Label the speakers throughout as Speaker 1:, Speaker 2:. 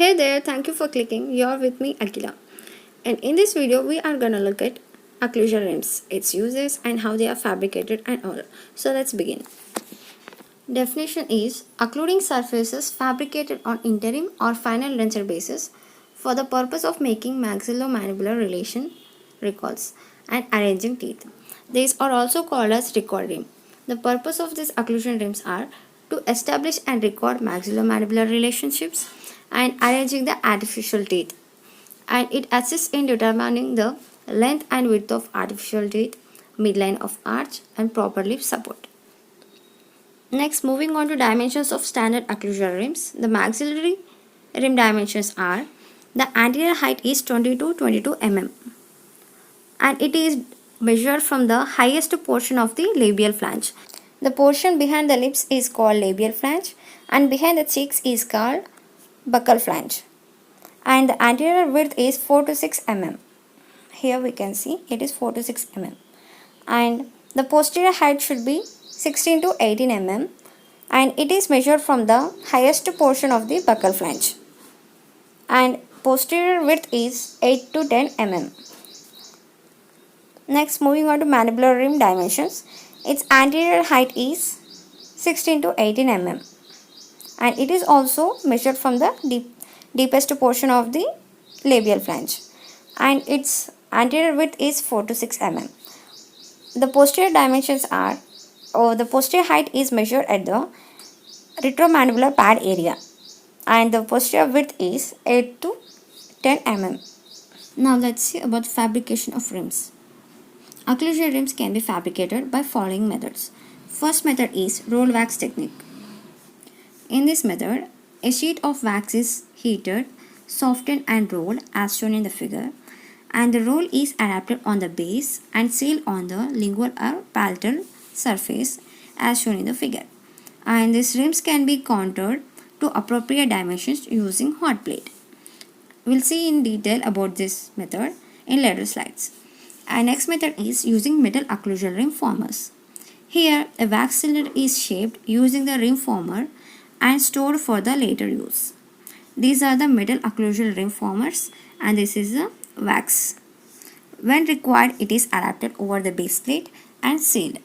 Speaker 1: Hey there, thank you for clicking. You're with me, Akila. And in this video, we are gonna look at occlusion rims, its uses, and how they are fabricated and all. So let's begin. Definition is occluding surfaces fabricated on interim or final denture basis for the purpose of making maxillomandibular relation records and arranging teeth. These are also called as record rim. The purpose of these occlusion rims are to establish and record maxillomandibular relationships and arranging the artificial teeth, and it assists in determining the length and width of artificial teeth, midline of arch, and proper lip support. Next, moving on to dimensions of standard occlusion rims. The maxillary rim dimensions are: the anterior height is 20 to 22 mm and it is measured from the highest portion of the labial flange. The portion behind the lips is called labial flange and behind the cheeks is called buccal flange. And the anterior width is 4 to 6 mm. Here we can see it is 4 to 6 mm. And the posterior height should be 16 to 18 mm and it is measured from the highest portion of the buccal flange. And posterior width is 8 to 10 mm. Next, moving on to mandibular rim dimensions. Its anterior height is 16 to 18 mm and it is also measured from the deepest portion of the labial flange and its anterior width is 4 to 6 mm. The posterior dimensions are, the posterior height is measured at the retromandibular pad area and the posterior width is 8 to 10 mm. Now let's see about fabrication of rims. Occlusion rims can be fabricated by following methods. First method is roll wax technique. In this method, a sheet of wax is heated, softened and rolled as shown in the figure, and the roll is adapted on the base and sealed on the lingual or palatal surface as shown in the figure. And these rims can be contoured to appropriate dimensions using hot plate. We'll see in detail about this method in later slides. Our next method is using metal occlusion rim formers. Here, a wax cylinder is shaped using the rim former and stored for the later use. These are the metal occlusion rim formers and this is the wax. When required, it is adapted over the base plate and sealed.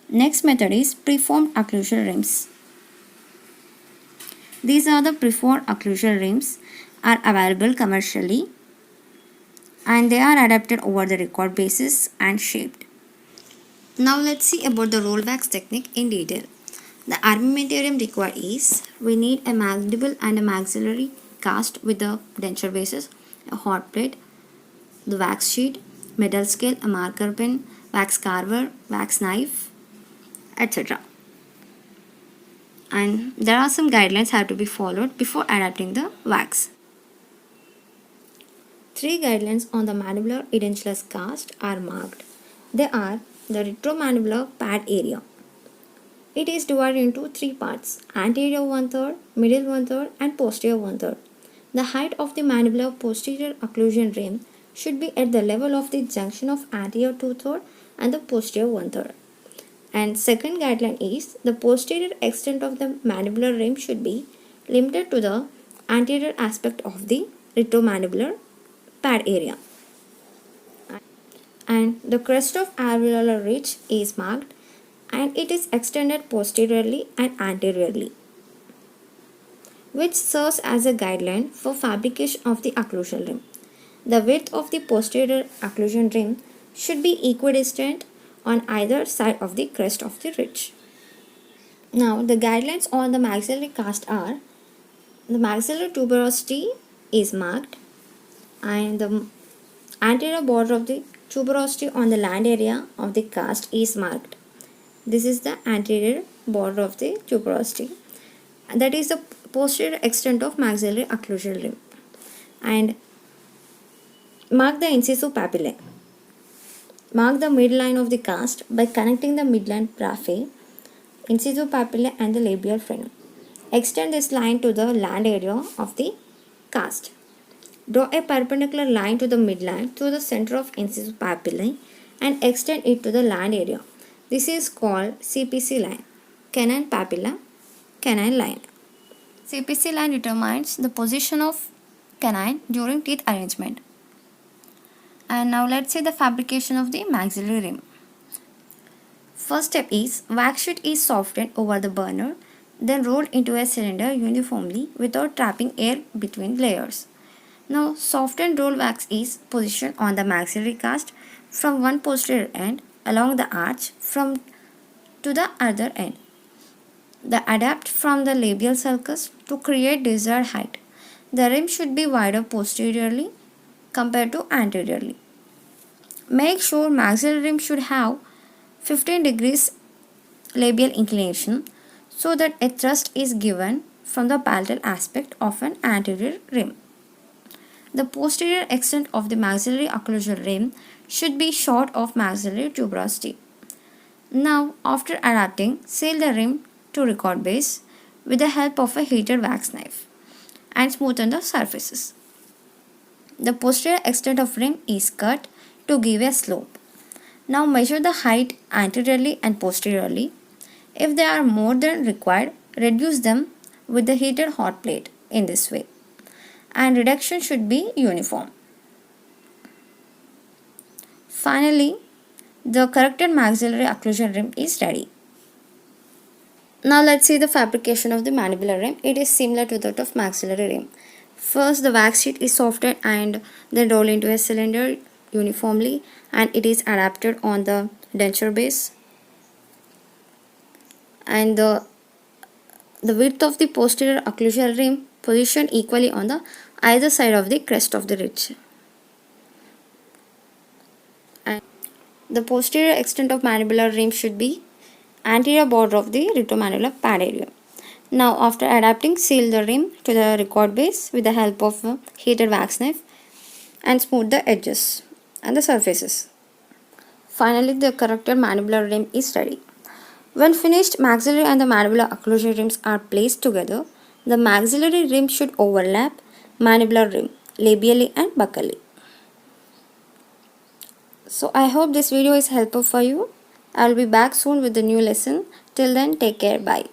Speaker 1: Next method is preformed occlusion rims. These are the preformed occlusion rims are available commercially and they are adapted over the record basis and shaped. Now let's see about the roll wax technique in detail. The armamentarium required is, we need a mandible and a maxillary cast with the denture bases, a hot plate, the wax sheet, metal scale, a marker pen, wax carver, wax knife, etc. And there are some guidelines have to be followed before adapting the wax. 3 guidelines on the mandibular edentulous cast are marked. They are the retromandibular pad area. It is divided into 3 parts: anterior 1/3, middle 1/3 and posterior 1/3. The height of the mandibular posterior occlusion rim should be at the level of the junction of anterior 2/3 and the posterior 1/3. And second guideline is the posterior extent of the mandibular rim should be limited to the anterior aspect of the retromandibular pad area. And the crest of alveolar ridge is marked and it is extended posteriorly and anteriorly, which serves as a guideline for fabrication of the occlusion rim. The width of the posterior occlusion rim should be equidistant on either side of the crest of the ridge. Now the guidelines on the maxillary cast are: the maxillary tuberosity is marked and the anterior border of the tuberosity on the land area of the cast is marked. This is the anterior border of the tuberosity. That is the posterior extent of maxillary occlusion rim. And mark the incisive papillae. Mark the midline of the cast by connecting the midline raphe, incisive papillae and the labial frenum. Extend this line to the land area of the cast. Draw a perpendicular line to the midline through the center of incisive papillae and extend it to the land area. This is called CPC line, canine papilla, canine line. CPC line determines the position of canine during teeth arrangement. And now let's see the fabrication of the maxillary rim. First step is wax sheet is softened over the burner, then rolled into a cylinder uniformly without trapping air between layers. Now softened rolled wax is positioned on the maxillary cast from one posterior end along the arch from to the other end. The adapt from the labial sulcus to create desired height. The rim should be wider posteriorly compared to anteriorly. Make sure maxillary rim should have 15 degrees labial inclination so that a thrust is given from the palatal aspect of an anterior rim. The posterior extent of the maxillary occlusal rim should be short of maxillary tuberosity. Now, after adapting, seal the rim to record base with the help of a heated wax knife and smoothen the surfaces. The posterior extent of rim is cut to give a slope. Now measure the height anteriorly and posteriorly. If they are more than required, reduce them with the heated hot plate in this way. And reduction should be uniform. Finally, the corrected maxillary occlusal rim is ready. Now let's see the fabrication of the mandibular rim. It is similar to that of maxillary rim. First, the wax sheet is softened and then rolled into a cylinder uniformly, and it is adapted on the denture base. And the width of the posterior occlusal rim positioned equally on the either side of the crest of the ridge. And the posterior extent of mandibular rim should be anterior border of the retromandibular pad area. Now after adapting, seal the rim to the record base with the help of a heated wax knife and smooth the edges and the surfaces. Finally, the corrected mandibular rim is ready. When finished, maxillary and the mandibular occlusal rims are placed together. The maxillary rim should overlap mandibular rim labially and buccally. So I hope this video is helpful for you. I will be back soon with the new lesson. Till then, take care. Bye.